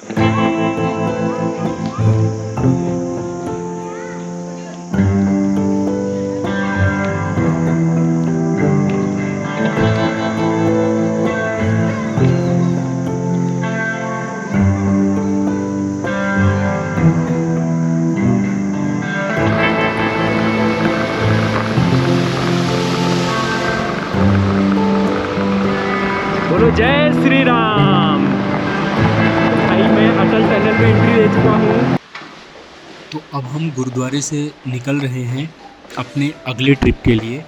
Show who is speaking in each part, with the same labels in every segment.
Speaker 1: बोलो जय श्री राम। भाई मैं अटल टनल में एंट्री ले चुका हूँ।
Speaker 2: तो अब हम गुरुद्वारे से निकल रहे हैं अपने अगले ट्रिप के लिए।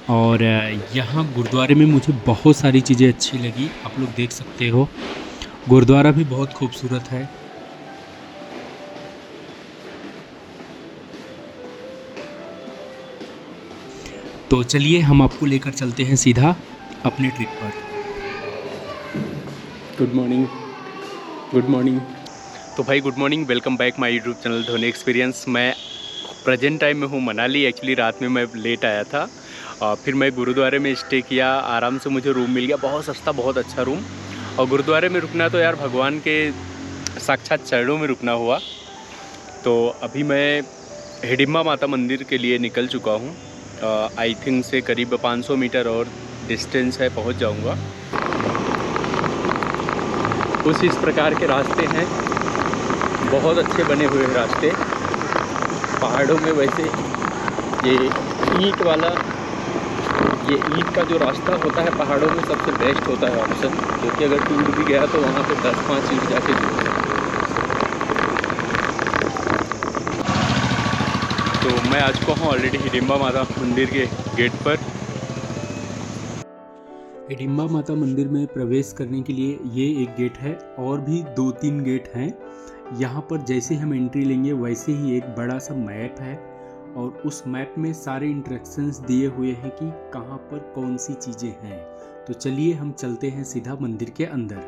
Speaker 2: और यहाँ गुरुद्वारे में मुझे बहुत सारी चीज़ें अच्छी लगी। आप लोग देख सकते हो गुरुद्वारा भी बहुत खूबसूरत है। तो चलिए हम आपको लेकर चलते हैं सीधा अपने ट्रिप पर।
Speaker 1: Good morning, good morning. तो भाई good morning, welcome back my YouTube channel Dhoni experience. मैं प्रेजेंट टाइम में हूँ मनाली। एक्चुअली रात में मैं लेट आया था और फिर मैं गुरुद्वारे में स्टे किया। आराम से मुझे रूम मिल गया, बहुत सस्ता, बहुत अच्छा रूम। और गुरुद्वारे में रुकना तो यार भगवान के साक्षात चरणों में रुकना हुआ। तो अभी मैं हिडिंबा माता मंदिर के लिए निकल चुका हूँ। आई थिंक से करीब 500 मीटर और डिस्टेंस है, पहुँच जाऊँगा। कुछ इस प्रकार के रास्ते हैं, बहुत अच्छे बने हुए रास्ते पहाड़ों में। वैसे ये ईंट का जो रास्ता होता है पहाड़ों में सबसे बेस्ट होता है ऑप्शन, क्योंकि अगर टूट भी गया तो वहाँ पे 10-5 ईंट जाके जुड़ सकते। तो मैं आ चुका हूँ ऑलरेडी हिडिंबा माता मंदिर के गेट पर।
Speaker 2: हिडिंबा माता मंदिर में प्रवेश करने के लिए ये एक गेट है और भी 2-3 गेट हैं। यहाँ पर जैसे हम एंट्री लेंगे वैसे ही एक बड़ा सा मैप है और उस मैप में सारे इंस्ट्रक्शंस दिए हुए हैं कि कहाँ पर कौन सी चीज़ें हैं। तो चलिए हम चलते हैं सीधा मंदिर के अंदर।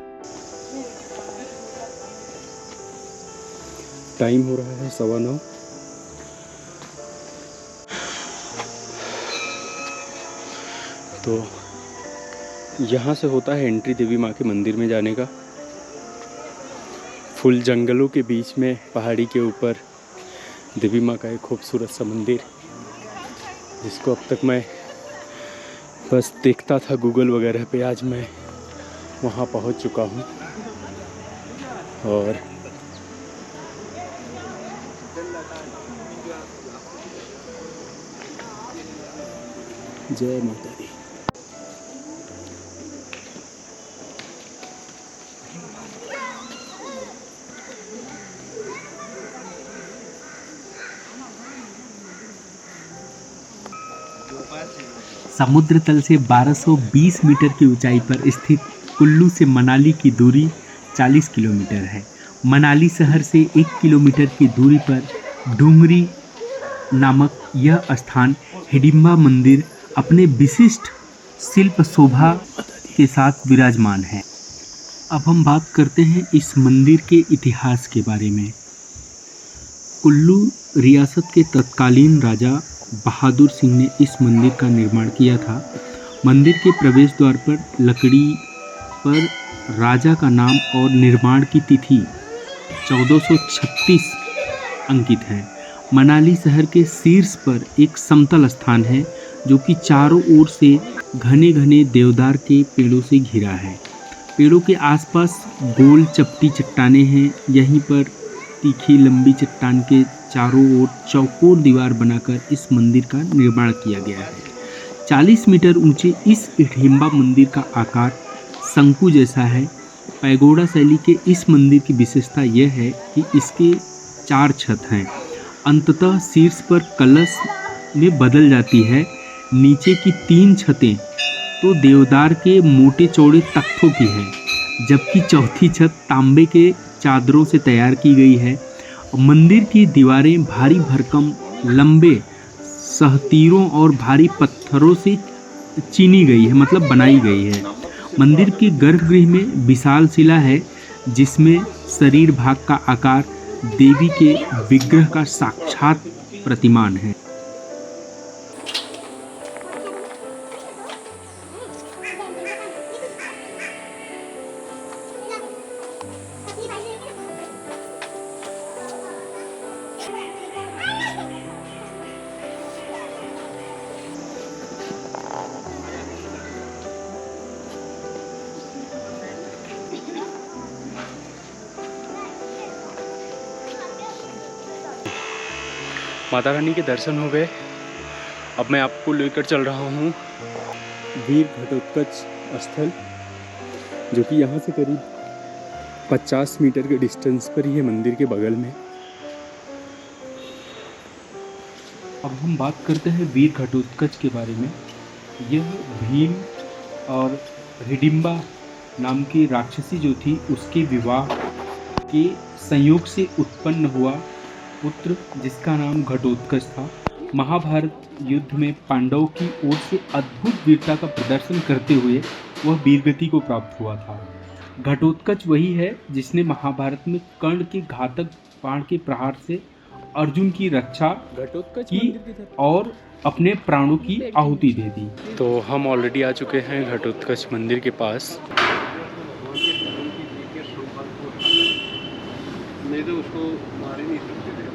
Speaker 1: टाइम हो रहा है 9:15। तो यहाँ से होता है एंट्री देवी माँ के मंदिर में जाने का। फुल जंगलों के बीच में पहाड़ी के ऊपर देवी माँ का एक खूबसूरत सा मंदिर, जिसको अब तक मैं बस देखता था गूगल वगैरह पे। आज मैं वहाँ पहुँच चुका हूँ और जय माता दी।
Speaker 2: समुद्र तल से 1220 मीटर की ऊंचाई पर स्थित कुल्लू से मनाली की दूरी 40 किलोमीटर है। मनाली शहर से 1 किलोमीटर की दूरी पर डूंगरी नामक यह स्थान हिडिंबा मंदिर अपने विशिष्ट शिल्प शोभा के साथ विराजमान है। अब हम बात करते हैं इस मंदिर के इतिहास के बारे में। कुल्लू रियासत के तत्कालीन राजा बहादुर सिंह ने इस मंदिर का निर्माण किया था। मंदिर के प्रवेश द्वार पर लकड़ी पर राजा का नाम और निर्माण की तिथि 1436 अंकित है। मनाली शहर के शीर्ष पर एक समतल स्थान है जो कि चारों ओर से घने घने देवदार के पेड़ों से घिरा है। पेड़ों के आसपास गोल चपटी चट्टानें हैं। यहीं पर तीखी लंबी चट्टान के चारों ओर चौकोर दीवार बनाकर इस मंदिर का निर्माण किया गया है। 40 मीटर ऊंचे इस हिडिंबा मंदिर का आकार शंकु जैसा है। पैगोडा शैली के इस मंदिर की विशेषता यह है कि इसके 4 छत हैं। अंततः शीर्ष पर कलश में बदल जाती है। नीचे की 3 छतें तो देवदार के मोटे चौड़े तख्तों की है, जबकि चौथी छत तांबे के चादरों से तैयार की गई है। मंदिर की दीवारें भारी भरकम लंबे सहतीरों और भारी पत्थरों से चीनी गई है, मतलब बनाई गई है। मंदिर के गर्भगृह में विशाल शिला है जिसमें शरीर भाग का आकार देवी के विग्रह का साक्षात प्रतिमान है।
Speaker 1: माता रानी के दर्शन हो गए। अब मैं आपको लेकर चल रहा हूँ वीर घटोत्कच स्थल, जो कि यहाँ से करीब 50 मीटर के डिस्टेंस पर ही है, मंदिर के बगल में।
Speaker 2: अब हम बात करते हैं वीर घटोत्कच के बारे में। यह भीम और हिडिंबा नाम की राक्षसी जो थी, उसके विवाह के संयोग से उत्पन्न हुआ पुत्र, जिसका नाम घटोत्कच था, महाभारत युद्ध में पांडवों की ओर से अद्भुत वीरता का प्रदर्शन करते हुए वह वीरगति को प्राप्त हुआ था। घटोत्कच वही है जिसने महाभारत में कर्ण के घातक बाण के प्रहार से अर्जुन की रक्षा
Speaker 1: घटोत्कच
Speaker 2: की और अपने प्राणों की आहुति दे दी।
Speaker 1: तो हम ऑलरेडी आ चुके हैं घटोत्कच मंदिर के पास।
Speaker 3: नहीं तो उसको मार ही नहीं सकते थे।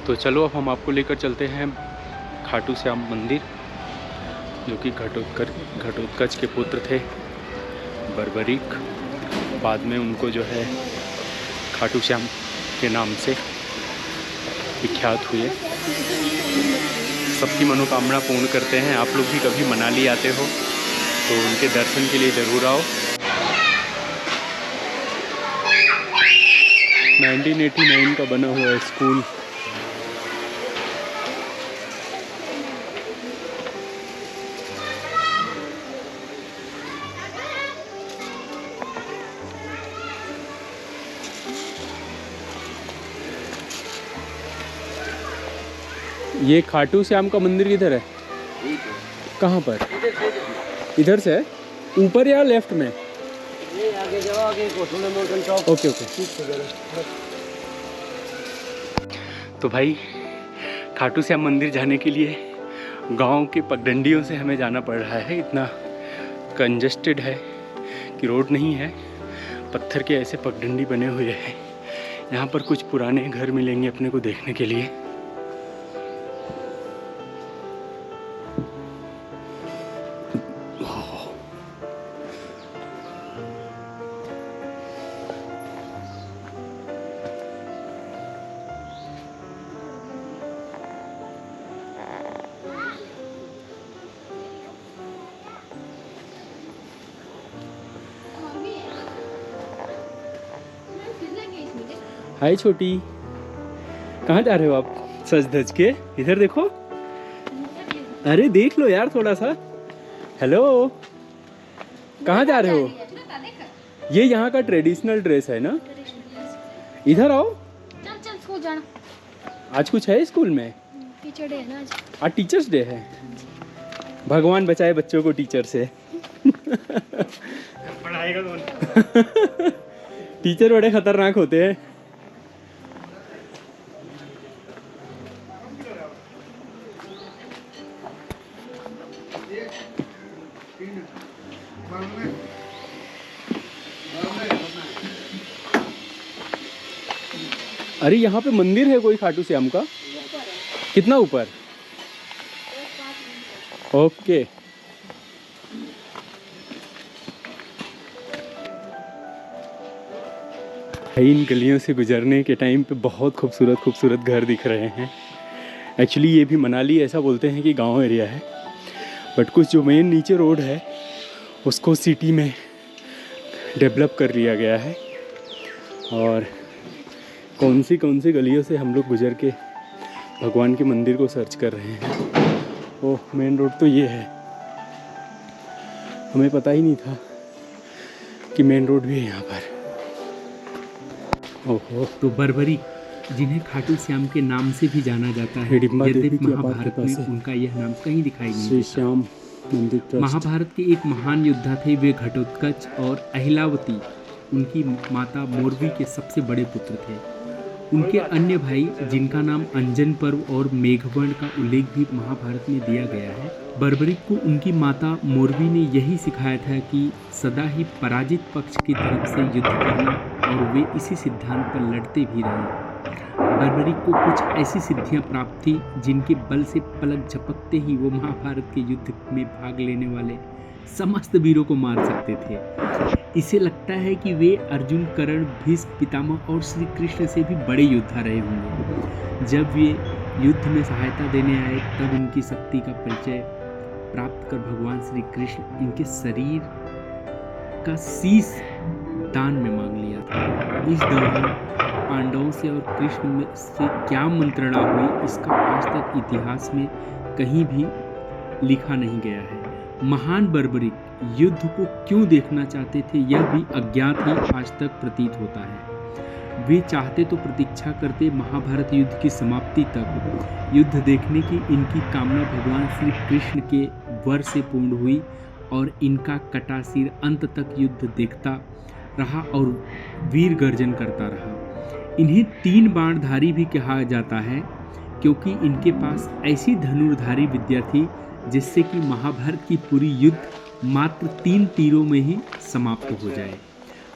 Speaker 1: तो चलो अब हम आपको लेकर चलते हैं खाटू श्याम मंदिर, जो कि घटोत्कच के पुत्र थे बर्बरीक। बाद में उनको जो है खाटू श्याम के नाम से विख्यात हुए। सबकी मनोकामना पूर्ण करते हैं। आप लोग भी कभी मनाली आते हो तो उनके दर्शन के लिए ज़रूर आओ। 1989 का बना हुआ है स्कूल। ये खाटू श्याम का मंदिर किधर है? कहाँ पर? इधर से है? ऊपर या लेफ्ट में?
Speaker 3: आगे जाओ, आगे
Speaker 1: ओके ओके। तो भाई खाटू श्याम मंदिर जाने के लिए गांव के पगडंडियों से हमें जाना पड़ रहा है। इतना कंजस्टेड है कि रोड नहीं है, पत्थर के ऐसे पगडंडी बने हुए हैं। यहाँ पर कुछ पुराने घर मिलेंगे अपने को देखने के लिए। हाय छोटी, कहाँ जा रहे हो आप सज धज के? इधर देखो। अरे देख लो यार थोड़ा सा। हेलो, कहाँ जा रहे हो? ये यहाँ का ट्रेडिशनल ड्रेस है ना? इधर आओ।
Speaker 4: चल चल स्कूल जाना।
Speaker 1: आज कुछ है स्कूल में?
Speaker 4: टीचर डे है ना
Speaker 1: आज टीचर्स डे है। भगवान बचाए बच्चों को टीचर से।
Speaker 3: पढ़ाएगा कौन?
Speaker 1: टीचर बड़े खतरनाक होते हैं। अरे यहाँ पे मंदिर है कोई खाटू श्याम का? कितना ऊपर? ओके। इन गलियों से गुजरने के टाइम पे बहुत खूबसूरत खूबसूरत घर दिख रहे हैं। एक्चुअली ये भी मनाली ऐसा बोलते हैं कि गांव एरिया है, बट कुछ जो मेन नीचे रोड है उसको सिटी में डेवलप कर लिया गया है। और कौन सी गलियों से हम लोग गुजर के भगवान के मंदिर को सर्च कर रहे हैं। ओह, मेन रोड तो ये है। हमें पता ही नहीं था कि मेन रोड भी है यहाँ पर। ओहो।
Speaker 2: तो बर्बरी जिन्हें खाटू श्याम के नाम से भी जाना जाता है,
Speaker 1: हिडिंबा देवी
Speaker 2: यद्यपि
Speaker 1: की आबाद के
Speaker 2: महाभारत
Speaker 1: पास
Speaker 2: में
Speaker 1: है।
Speaker 2: उनका यह नाम कहीं दिखाई नहीं
Speaker 1: श्री
Speaker 2: देता।
Speaker 1: श्याम मंदिर ट्रस्ट।
Speaker 2: महाभारत के एक महान योद्धा थे वे घटोत्कच, और अहिलावती उनकी माता मोरवी के सबसे बड़े पुत्र थे। उनके अन्य भाई जिनका नाम अंजन पर्व और मेघवर्ण का उल्लेख भी महाभारत में दिया गया है। बर्बरिक को उनकी माता मोरवी ने यही सिखाया था कि सदा ही पराजित पक्ष की तरफ से युद्ध करना, और वे इसी सिद्धांत पर लड़ते भी रहे। बर्बरिक को कुछ ऐसी सिद्धियां प्राप्त थी जिनके बल से पलक झपकते ही वो महाभारत के युद्ध में भाग लेने वाले समस्त वीरों को मार सकते थे। इसे लगता है कि वे अर्जुन, कर्ण, भीष्म पितामह और श्री कृष्ण से भी बड़े योद्धा रहे होंगे। जब वे युद्ध में सहायता देने आए तब उनकी शक्ति का परिचय प्राप्त कर भगवान श्री कृष्ण इनके शरीर का शीश दान में मांग लिया था। इस दौरान पांडवों से और कृष्ण में से क्या मंत्रणा हुई, इसका आज तक इतिहास में कहीं भी लिखा नहीं गया है। महान बर्बरिक युद्ध को क्यों देखना चाहते थे यह भी अज्ञात ही आज तक प्रतीत होता है। वे चाहते तो प्रतीक्षा करते महाभारत युद्ध की समाप्ति तक। युद्ध देखने की इनकी कामना भगवान श्री कृष्ण के वर से पूर्ण हुई और इनका कटा सिर अंत तक युद्ध देखता रहा और वीर गर्जन करता रहा। इन्हें 3 बाणधारी भी कहा जाता है क्योंकि इनके पास ऐसी धनुर्धारी विद्या थी जिससे कि महाभारत की पूरी युद्ध मात्र 3 तीरों में ही समाप्त हो जाए।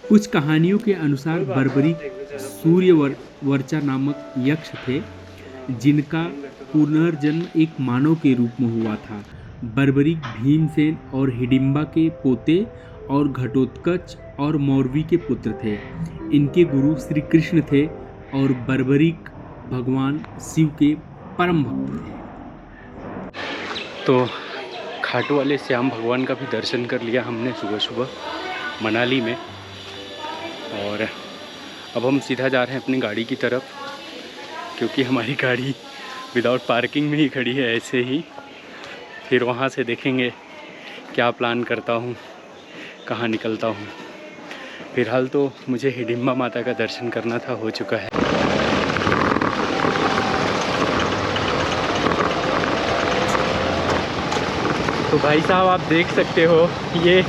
Speaker 2: कुछ कहानियों के अनुसार बर्बरिक सूर्यवर्चा नामक यक्ष थे जिनका पुनर्जन्म एक मानव के रूप में हुआ था। बर्बरिक भीमसेन और हिडिंबा के पोते और घटोत्कच और मौरवी के पुत्र थे। इनके गुरु श्री कृष्ण थे और बर्बरिक भगवान शिव के परम भक्त थे।
Speaker 1: तो खाटू वाले श्याम भगवान का भी दर्शन कर लिया हमने सुबह सुबह मनाली में, और अब हम सीधा जा रहे हैं अपनी गाड़ी की तरफ क्योंकि हमारी गाड़ी विदाउट पार्किंग में ही खड़ी है ऐसे ही। फिर वहाँ से देखेंगे क्या प्लान करता हूँ, कहाँ निकलता हूँ। फिलहाल तो मुझे हिडिंबा माता का दर्शन करना था, हो चुका है। तो भाई साहब आप देख सकते हो ये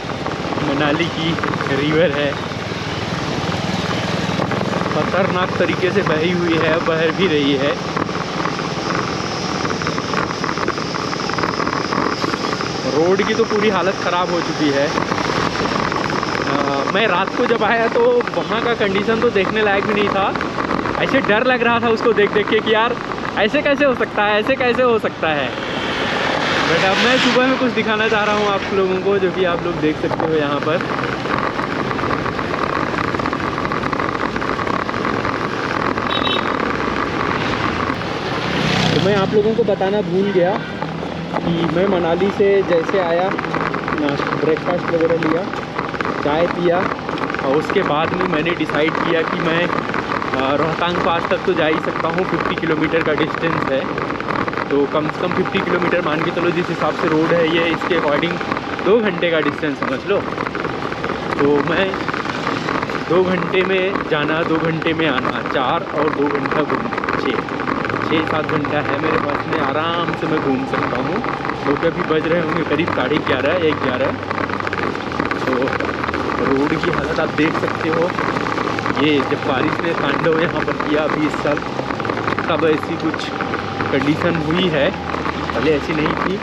Speaker 1: मनाली की रिवर है, खतरनाक तरीके से बही हुई है, बह भी रही है। रोड की तो पूरी हालत ख़राब हो चुकी है। मैं रात को जब आया तो वहाँ का कंडीशन तो देखने लायक भी नहीं था। ऐसे डर लग रहा था उसको देख देख के कि यार ऐसे कैसे हो सकता है, ऐसे कैसे हो सकता है। बट अब मैं सुबह में कुछ दिखाना चाह रहा हूँ आप लोगों को, जो कि आप लोग देख सकते हो यहाँ पर। तो मैं आप लोगों को बताना भूल गया कि मैं मनाली से जैसे आया, ब्रेकफास्ट वगैरह लिया, चाय पिया, और उसके बाद में मैंने डिसाइड किया कि मैं रोहतांग पास तक तो जा ही सकता हूँ। 50 किलोमीटर का डिस्टेंस है, तो कम से कम 50 किलोमीटर मान के चलो, जिस हिसाब से रोड है ये, इसके अकॉर्डिंग 2 घंटे का डिस्टेंस समझ लो। तो मैं 2 घंटे में जाना, 2 घंटे में आना, 4 और 2 घंटा घूमना, 6-7 घंटा है मेरे पास में, आराम से मैं घूम सकता हूँ। तो अभी बज रहे होंगे करीब 11:30 या 11। तो रोड की हालत आप देख सकते हो। ये जब बारिश ने तांडव यहाँ पर किया अभी इस साल, तब ऐसी कुछ कंडीशन हुई है, पहले ऐसी नहीं थी।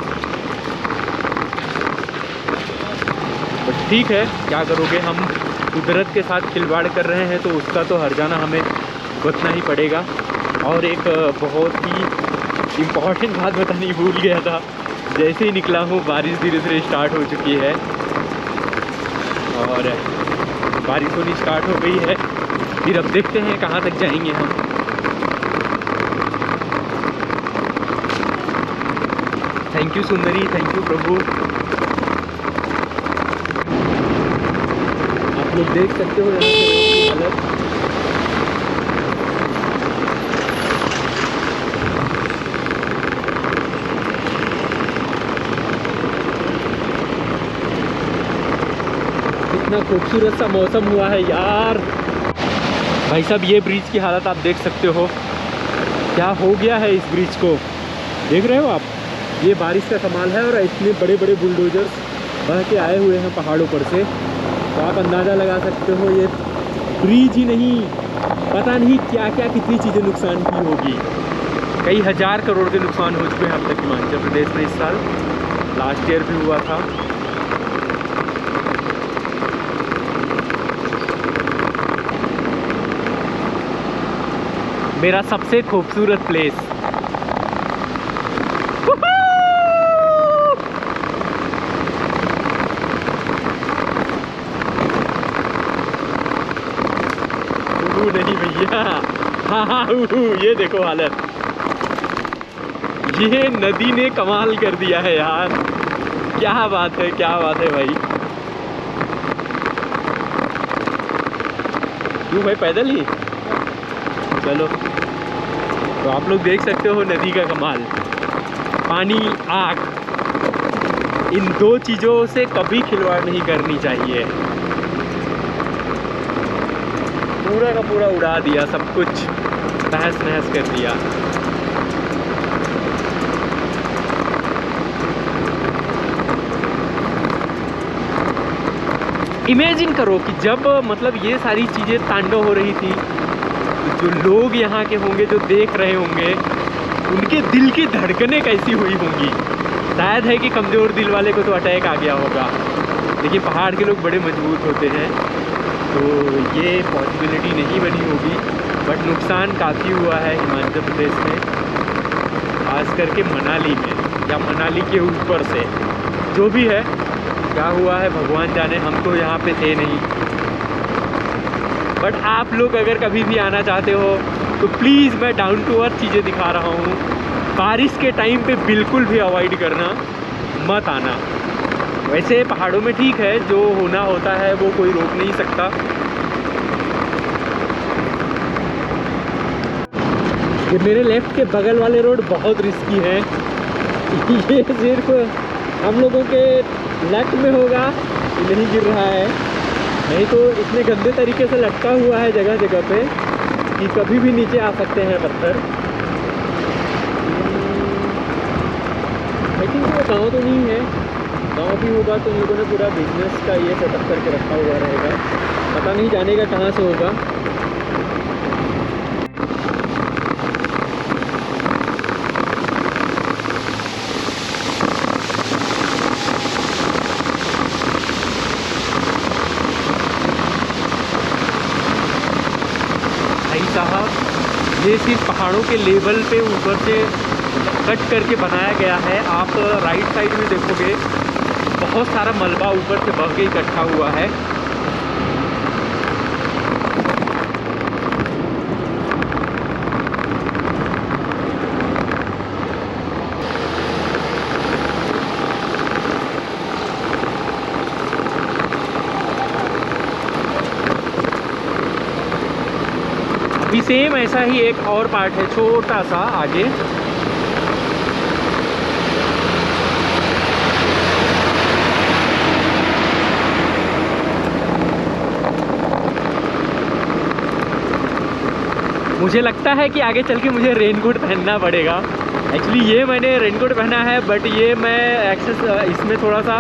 Speaker 1: बट ठीक है, क्या करोगे, हम कुदरत के साथ खिलवाड़ कर रहे हैं तो उसका तो हर्जाना हमें भुगतना ही पड़ेगा। और एक बहुत ही इम्पॉर्टेंट बात बतानी भूल गया था, जैसे ही निकला हूँ बारिश धीरे धीरे स्टार्ट हो चुकी है और बारिश होनी स्टार्ट हो गई है। फिर अब देखते हैं कहाँ तक जाएंगे हम। Thank you Sundari, thank you प्रभु। आप लोग देख सकते हो यहाँ की हालत। कितना खूबसूरत सा मौसम हुआ है यार। भाई साहब ये ब्रिज की हालत आप देख सकते हो, क्या हो गया है इस ब्रिज को, देख रहे हो आप। ये बारिश का कमाल है और इतने बड़े बड़े बुलडोजर्स बह के आए हुए हैं पहाड़ों पर से, तो आप अंदाज़ा लगा सकते हो ये ब्रिज ही नहीं, पता नहीं क्या क्या कितनी चीज़ें नुकसान की होगी। कई हज़ार करोड़ के नुकसान हो चुके हैं अब तक हिमाचल प्रदेश में इस साल, लास्ट ईयर भी हुआ था। मेरा सबसे खूबसूरत प्लेस, नहीं भैया, हाँ ये देखो हालत, ये नदी ने कमाल कर दिया है यार, क्या बात है, क्या बात है भाई। क्यों भाई पैदल ही चलो। तो आप लोग देख सकते हो नदी का कमाल, पानी आग, इन दो चीज़ों से कभी खिलवाड़ नहीं करनी चाहिए। पूरा का पूरा उड़ा दिया, सब कुछ तहस नहस कर दिया। इमेजिन करो कि जब मतलब ये सारी चीज़ें तांडव हो रही थी, जो लोग यहाँ के होंगे, जो देख रहे होंगे, उनके दिल की धड़कनें कैसी हुई होंगी। शायद है कि कमज़ोर दिल वाले को तो अटैक आ गया होगा, लेकिन पहाड़ के लोग बड़े मजबूत होते हैं, तो ये पॉसिबिलिटी नहीं बनी होगी। बट नुकसान काफ़ी हुआ है हिमाचल प्रदेश में, खास करके मनाली में या मनाली के ऊपर से। जो भी है, क्या हुआ है भगवान जाने, हम तो यहाँ पे थे नहीं। बट आप लोग अगर कभी भी आना चाहते हो तो प्लीज़, मैं डाउन टू अर्थ चीज़ें दिखा रहा हूँ। बारिश के टाइम पे बिल्कुल भी अवॉइड करना, मत आना। वैसे पहाड़ों में ठीक है, जो होना होता है वो कोई रोक नहीं सकता। ये मेरे लेफ़्ट के बगल वाले रोड बहुत रिस्की है। ये सिर्फ हम लोगों के लक में होगा कि नहीं गिर रहा है, नहीं तो इतने गंदे तरीके से लटका हुआ है जगह जगह पे कि कभी भी नीचे आ सकते हैं पत्थर। आई थिंक वो गाँव तो नहीं है, गाँव भी होगा तो इन लोगों ने पूरा बिजनेस का ये सेटअप करके रखा हुआ रहेगा, पता नहीं जाने का कहाँ से होगा। भाई साहब, ये सिर्फ पहाड़ों के लेवल पे ऊपर से कट करके बनाया गया है। आप राइट साइड में देखोगे बहुत सारा मलबा ऊपर से बह के इकट्ठा हुआ है। भी सेम ऐसा ही एक और पार्ट है छोटा सा आगे, मुझे लगता है कि आगे चल के मुझे रेनकोट पहनना पड़ेगा। एक्चुअली ये मैंने रेनकोट पहना है, बट ये मैं एक्सेस इसमें थोड़ा सा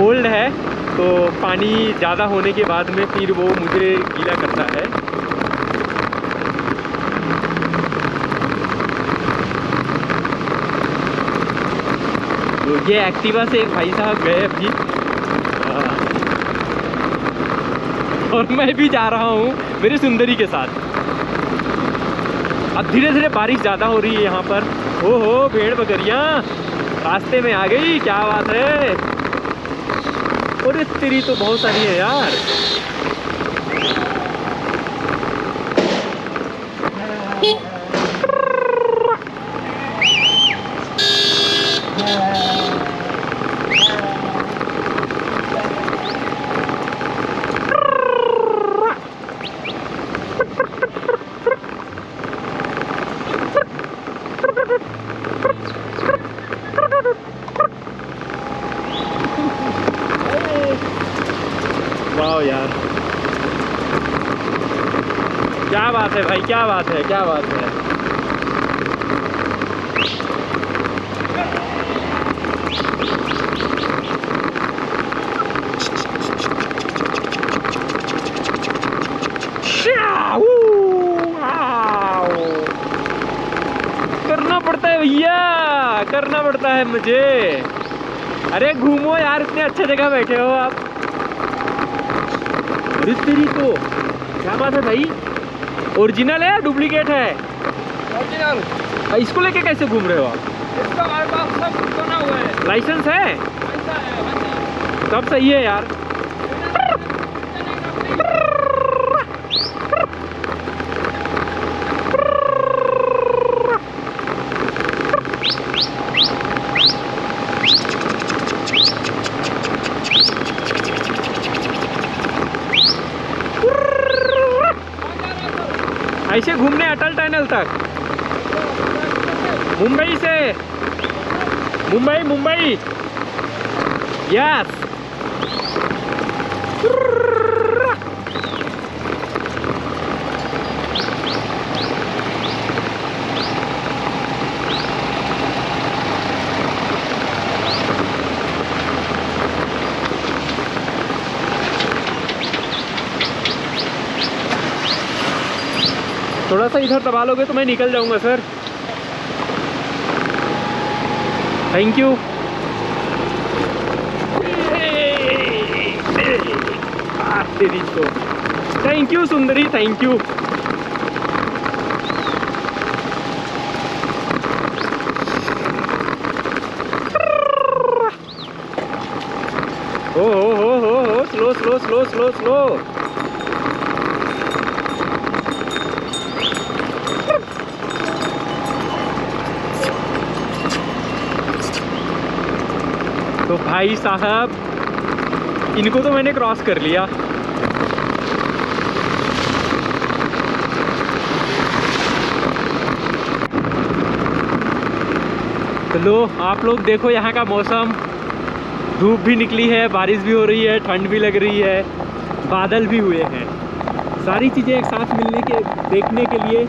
Speaker 1: ओल्ड है, तो पानी ज़्यादा होने के बाद में फिर वो मुझे गीला करता है। तो ये एक्टिवा से एक भाई साहब गए अभी, और मैं भी जा रहा हूँ मेरी सुंदरी के साथ। अब धीरे धीरे बारिश ज़्यादा हो रही है यहाँ पर। ओहो, भेड़ बकरियाँ रास्ते में आ गई, क्या बात है। और तेरी तो बहुत सारी है यार। वाह यार, क्या बात है भाई, क्या बात है, क्या बात है। करना पड़ता है भैया, करना पड़ता है मुझे। अरे घूमो यार, इतने अच्छे जगह बैठे हो आप। अरे तेरी तो क्या बात है भाई, ओरिजिनल है या डुप्लीकेट है?
Speaker 3: ओरिजिनल।
Speaker 1: इसको लेके कैसे घूम रहे हो आप?
Speaker 3: इसका हमारे पास सब बना हुआ है।
Speaker 1: लाइसेंस है?
Speaker 3: ऐसा है, हाँ जी।
Speaker 1: तब सही है यार। ऐसे घूमने अटल टनल तक, मुंबई से, मुंबई यस। थोड़ा सा इधर दबा लोगे तो मैं निकल जाऊंगा सर। Thank you. तेरी तो thank you Sundari, thank you. हो slow slow slow slow slow. तो भाई साहब, इनको तो मैंने क्रॉस कर लिया। तो लो आप लोग देखो यहाँ का मौसम, धूप भी निकली है, बारिश भी हो रही है, ठंड भी लग रही है, बादल भी हुए हैं। सारी चीज़ें एक साथ मिलने के देखने के लिए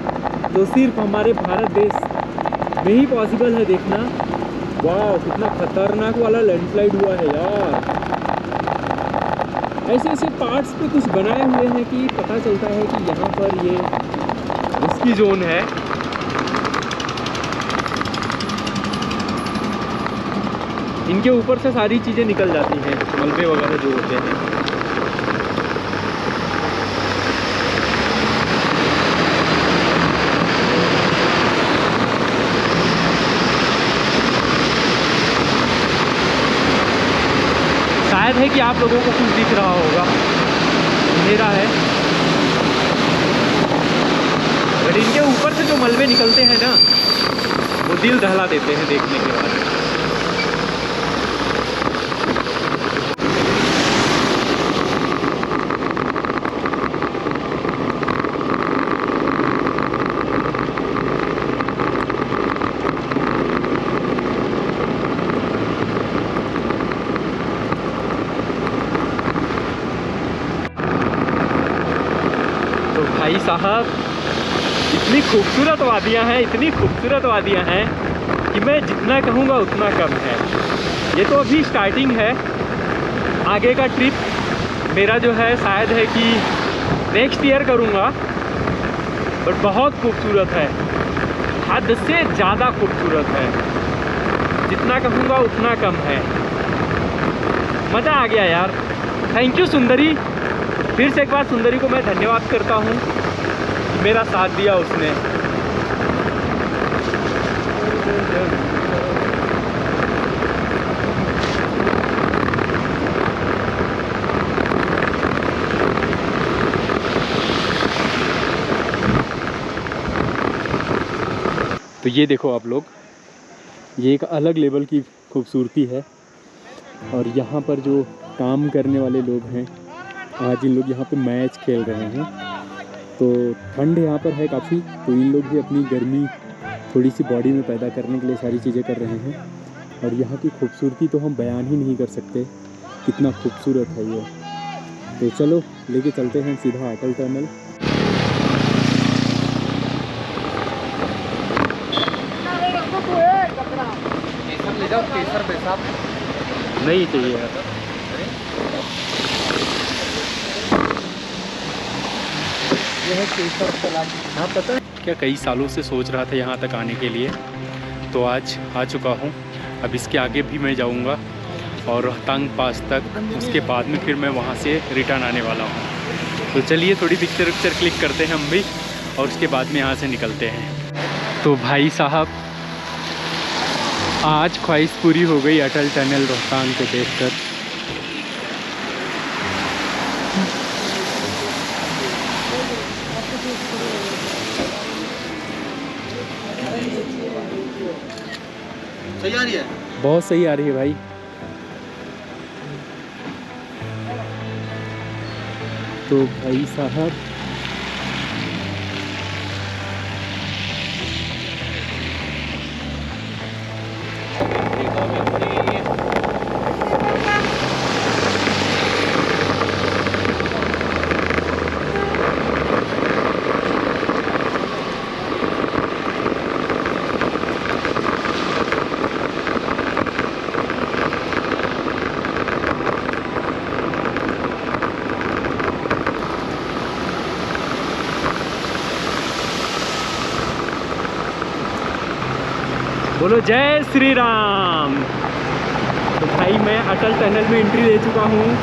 Speaker 1: तो सिर्फ हमारे भारत देश में ही पॉसिबल है देखना। वाह, कितना खतरनाक वाला लैंडस्लाइड हुआ है यार। ऐसे ऐसे पार्ट्स पे कुछ बनाए हुए हैं कि पता चलता है कि यहाँ पर ये रिस्की जोन है। इनके ऊपर से सारी चीज़ें निकल जाती हैं, मलबे वगैरह जो होते हैं। शायद है कि आप लोगों को कुछ दिख रहा होगा, अंधेरा है। अगर इनके ऊपर से जो मलबे निकलते हैं ना, वो दिल दहला देते हैं देखने के बाद। भाई साहब, इतनी खूबसूरत वादियाँ हैं, इतनी खूबसूरत वादियाँ हैं कि मैं जितना कहूँगा उतना कम है। ये तो अभी स्टार्टिंग है, आगे का ट्रिप मेरा जो है शायद है कि नेक्स्ट ईयर करूँगा। बट बहुत खूबसूरत है, हद से ज़्यादा खूबसूरत है, जितना कहूँगा उतना कम है। मज़ा आ गया यार। थैंक यू सुंदरी, फिर से एक बार सुंदरी को मैं धन्यवाद करता हूँ, मेरा साथ दिया उसने। तो ये देखो आप लोग, ये एक अलग लेवल की खूबसूरती है। और यहाँ पर जो काम करने वाले लोग हैं, आज इन लोग यहाँ पे मैच खेल रहे हैं। तो ठंड यहाँ पर है काफ़ी, तो इन लोग भी अपनी गर्मी थोड़ी सी बॉडी में पैदा करने के लिए सारी चीज़ें कर रहे हैं। और यहाँ की खूबसूरती तो हम बयान ही नहीं कर सकते, कितना खूबसूरत है ये। तो चलो लेके चलते हैं सीधा अटल टनल।
Speaker 3: केसर पैसा
Speaker 1: नहीं चाहिए यार।
Speaker 3: ये है केसर सलाद।
Speaker 1: हाँ पता है क्या, कई सालों से सोच रहा था यहाँ तक आने के लिए, तो आज आ चुका हूँ। अब इसके आगे भी मैं जाऊँगा और रोहतांग पास तक, उसके बाद में फिर मैं वहाँ से रिटर्न आने वाला हूँ। तो चलिए थोड़ी पिक्चर क्लिक करते हैं हम भी और उसके बाद में यहाँ से निकलते हैं। तो भाई साहब आज ख्वाहिश पूरी हो गई अटल टनल रोहतांग को देखकर।
Speaker 3: सही आ रही है।
Speaker 1: बहुत सही आ रही है भाई। तो भाई साहब बोलो जय श्री राम। तो भाई मैं अटल टनल में एंट्री ले चुका हूँ।